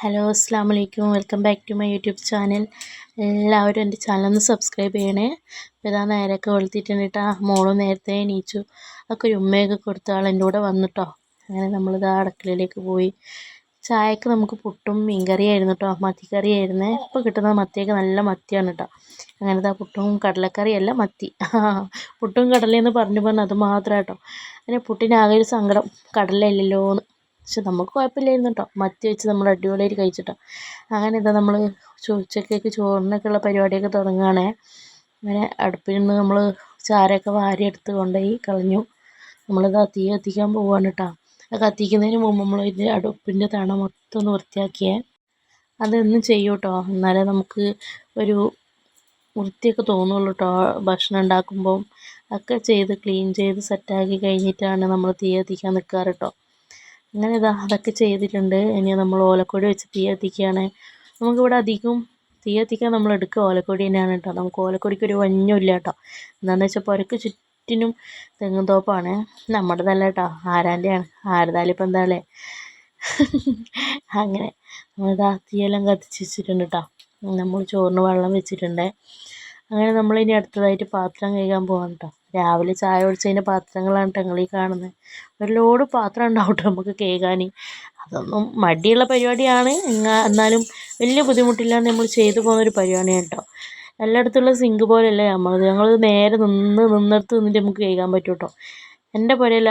Hello അസ്സാം വലൈക്കും. Welcome back to my YouTube channel. എല്ലാവരും എൻ്റെ ചാനൽ ഒന്ന് സബ്സ്ക്രൈബ് ചെയ്യണേ. അപ്പോൾ ഇതാ നേരമൊക്കെ വെളുത്തിട്ടുണ്ട് കേട്ടോ. മോളും നേരത്തെ എണീച്ചു. ഒക്കെ ഒരു ഉമ്മയൊക്കെ കൊടുത്ത ആൾ എൻ്റെ കൂടെ വന്നിട്ടോ. അങ്ങനെ നമ്മളിതാ അടുക്കളയിലേക്ക് പോയി. ചായക്ക് നമുക്ക് പുട്ടും മീൻകറിയായിരുന്നു കേട്ടോ. മത്തിക്കറിയായിരുന്നേ. ഇപ്പോൾ കിട്ടുന്ന മത്തിയൊക്കെ നല്ല മത്തിയാണ് കേട്ടോ. അങ്ങനെ ഇതാ പുട്ടും കടലക്കറിയല്ല മത്തി. പുട്ടും കടലയെന്ന് പറഞ്ഞു അത് മാത്രം കേട്ടോ. അങ്ങനെ പുട്ടിനാകെ ഒരു സങ്കടം, കടലയില്ലല്ലോ എന്ന്. പക്ഷെ നമുക്ക് കുഴപ്പമില്ലായിരുന്നു കേട്ടോ. മത്തി വെച്ച് നമ്മൾ അടിപൊളിയായിട്ട് കഴിച്ചിട്ടോ. അങ്ങനെ ഇതാ നമ്മൾ ഉച്ചക്കേക്ക് ചോറിനൊക്കെയുള്ള പരിപാടിയൊക്കെ തുടങ്ങുകയാണേ. അങ്ങനെ അടുപ്പിൽ നിന്ന് നമ്മൾ ചാരമൊക്കെ വാരി എടുത്ത് കൊണ്ടുപോയി കളഞ്ഞു. നമ്മളിതാ തീ കത്തിക്കാൻ പോവുകയാണ് കേട്ടോ. അത് കത്തിക്കുന്നതിന് മുമ്പ് നമ്മൾ ഇത് അടുപ്പിൻ്റെ തണ മൊത്തം ഒന്ന് വൃത്തിയാക്കിയേ. അതൊന്നും ചെയ്യും കേട്ടോ. എന്നാലേ നമുക്ക് ഒരു വൃത്തിയൊക്കെ തോന്നുള്ളൂ കേട്ടോ. ഭക്ഷണം ഉണ്ടാക്കുമ്പം ഒക്കെ ചെയ്ത് ക്ലീൻ ചെയ്ത് സെറ്റാക്കി കഴിഞ്ഞിട്ടാണ് നമ്മൾ തീ കത്തിക്കാൻ നിൽക്കാറ് കേട്ടോ. അങ്ങനെ ഇതാ അതൊക്കെ ചെയ്തിട്ടുണ്ട്. ഇനി നമ്മൾ ഓലക്കൊടി വെച്ച് തീ കത്തിക്കുകയാണ്. നമുക്കിവിടെ അധികം തീ കത്തിക്കാൻ നമ്മൾ എടുക്കുക ഓലക്കൊടി തന്നെയാണ് കേട്ടോ. നമുക്ക് ഓലക്കൊടിക്കൊരു വഞ്ഞമില്ല കേട്ടോ. എന്താണെന്ന് വെച്ചാൽ പുരക്ക് ചുറ്റിനും തെങ്ങും തോപ്പാണ്. നമ്മുടേതല്ല കേട്ടോ, ആരാൻ്റെയാണ്. ആരുതായാലും ഇപ്പം എന്താ അല്ലേ. അങ്ങനെ നമ്മളിതാ തീയെല്ലാം കത്തിച്ച് വെച്ചിട്ടുണ്ട് കേട്ടോ. നമ്മൾ ചോറിന് വെള്ളം വെച്ചിട്ടുണ്ട്. അങ്ങനെ നമ്മളിനി അടുത്തതായിട്ട് പാത്രം കഴുകാൻ പോകാം കേട്ടോ. രാവിലെ ചായ കുടിച്ചതിൻ്റെ പാത്രങ്ങളാണ് കേട്ടോ നിങ്ങൾ ഈ കാണുന്നത്. ഒരു ലോഡ് പാത്രം ഉണ്ടാവും കേട്ടോ നമുക്ക് കഴുകാൻ. അതൊന്നും മടിയുള്ള പരിപാടിയാണ്, എന്നാലും വലിയ ബുദ്ധിമുട്ടില്ലാതെ നമ്മൾ ചെയ്തു പോകുന്നൊരു പരിപാടിയാണ് കേട്ടോ. എല്ലായിടത്തുള്ള സിങ്ക് പോലെയല്ലേ ഞങ്ങൾ നേരെ നിന്നിടത്ത് നിന്നിട്ട് നമുക്ക് കഴുകാൻ പറ്റും കേട്ടോ. എൻ്റെ പുരയിൽ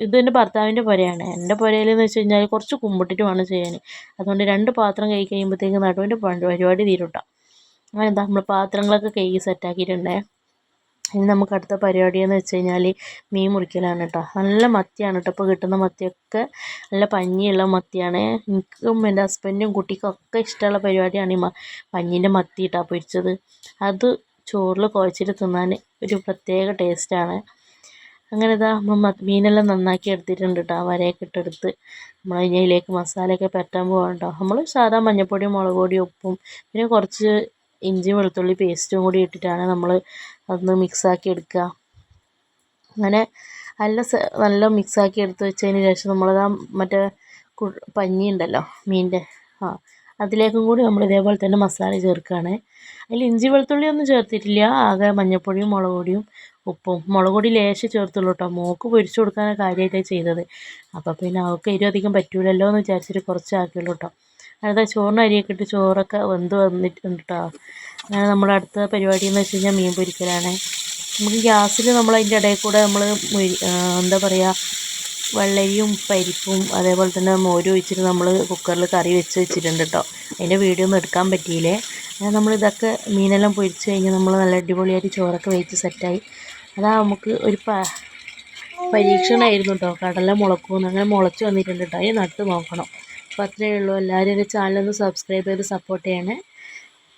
ഇത് എൻ്റെ ഭർത്താവിൻ്റെ പുരയാണ്. എൻ്റെ പുരയിലെന്ന് വെച്ച് കഴിഞ്ഞാൽ കുറച്ച് കുമ്പിട്ടിട്ട് വേണം ചെയ്യാൻ. അതുകൊണ്ട് 2 പാത്രം കഴുകി കഴിയുമ്പോഴത്തേക്ക് നടുവിൻ്റെ പരിപാടി തീരും കേട്ടോ. അങ്ങനെ എന്താ നമ്മൾ പാത്രങ്ങളൊക്കെ കഴുകി സെറ്റാക്കിയിട്ടുണ്ടേ. ഇനി നമുക്ക് അടുത്ത പരിപാടിയെന്ന് വെച്ച് കഴിഞ്ഞാൽ മീൻ മുറിക്കലാണ് കേട്ടോ. നല്ല മത്തിയാണ് കേട്ടോ. ഇപ്പോൾ കിട്ടുന്ന മത്തിയൊക്കെ നല്ല പഞ്ഞിയുള്ള മത്തിയാണ്. എനിക്കും എൻ്റെ ഹസ്ബൻഡിനും കുട്ടിക്കൊക്കെ ഇഷ്ടമുള്ള പരിപാടിയാണ് ഈ പഞ്ഞീൻ്റെ മത്തി ഇട്ടാ പൊരിച്ചത്. അത് ചോറിൽ കുഴച്ചിട്ട് തിന്നാൻ ഒരു പ്രത്യേക ടേസ്റ്റാണ്. അങ്ങനെ ഇതാ മീനെല്ലാം നന്നാക്കി എടുത്തിട്ടുണ്ട് കേട്ടോ. വരയൊക്കെ ഇട്ടെടുത്ത് നമ്മൾ അതിലേക്ക് മസാലയൊക്കെ പരട്ടാൻ പോകാം കേട്ടോ. നമ്മൾ സാധാ മഞ്ഞൾപ്പൊടിയും മുളക് പൊടിയും ഉപ്പും പിന്നെ കുറച്ച് ഇഞ്ചി വെളുത്തുള്ളി പേസ്റ്റും കൂടി ഇട്ടിട്ടാണ് നമ്മൾ അതൊന്ന് മിക്സാക്കി എടുക്കുക. അങ്ങനെ നല്ല മിക്സാക്കി എടുത്ത് വെച്ചതിന് ശേഷം നമ്മളതാ മറ്റേ പഞ്ഞി ഉണ്ടല്ലോ മീനിൻ്റെ, അതിലേക്കും കൂടി നമ്മൾ ഇതേപോലെ തന്നെ മസാല ചേർക്കുകയാണ്. അതിൽ ഇഞ്ചി വെളുത്തുള്ളി ഒന്നും ചേർത്തിട്ടില്ല. ആകെ മഞ്ഞൾപ്പൊടിയും മുളക് പൊടിയും ഉപ്പും. മുളക് പൊടി ലേശം ചേർത്തുള്ളൂ കേട്ടോ. മോൾക്ക് പൊരിച്ചു കൊടുക്കാനാണ് കാര്യമായിട്ടാണ് ചെയ്തത്. അപ്പോൾ പിന്നെ അവൾക്ക് എരിവ് അധികം പറ്റൂലല്ലോ എന്ന് വിചാരിച്ചിട്ട് കുറച്ച് ആക്കിയുള്ളൂ കേട്ടോ. അതാ ചോറിന് അരിയൊക്കെ ഇട്ട് ചോറൊക്കെ വെന്ത് വന്നിട്ടുണ്ട് കേട്ടോ. അങ്ങനെ നമ്മുടെ അടുത്ത പരിപാടി എന്ന് വെച്ച് കഴിഞ്ഞാൽ മീൻ പൊരിക്കലാണ്. നമുക്ക് ഗ്യാസിൽ നമ്മൾ അതിൻ്റെ ഇടയിൽ കൂടെ നമ്മൾ എന്താ പറയുക, വെള്ളരിയും പരിപ്പും അതേപോലെ തന്നെ മോരും ഒഴിച്ചിട്ട് നമ്മൾ കുക്കറിൽ കറി വെച്ചിട്ടുണ്ട് കേട്ടോ. അതിൻ്റെ വീഡിയോ ഒന്നും എടുക്കാൻ പറ്റിയില്ലേ. അങ്ങനെ നമ്മളിതൊക്കെ മീനെല്ലാം പൊരിച്ച് കഴിഞ്ഞ് നമ്മൾ നല്ല അടിപൊളിയായിട്ട് ചോറൊക്കെ വെച്ച് സെറ്റായി. അതാ നമുക്ക് ഒരു പരീക്ഷണമായിരുന്നു കേട്ടോ. കടല മുളക്കുമെന്ന്. അങ്ങനെ മുളച്ച് വന്നിട്ടുണ്ട് കേട്ടോ. അതിന് നട്ട് നോക്കണം. അപ്പോൾ അത്രയേ ഉള്ളൂ. എല്ലാവരും എൻ്റെ ചാനലൊന്ന് സബ്സ്ക്രൈബ് ചെയ്ത് സപ്പോർട്ട് ചെയ്യണേ.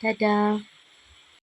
ടാറ്റാ.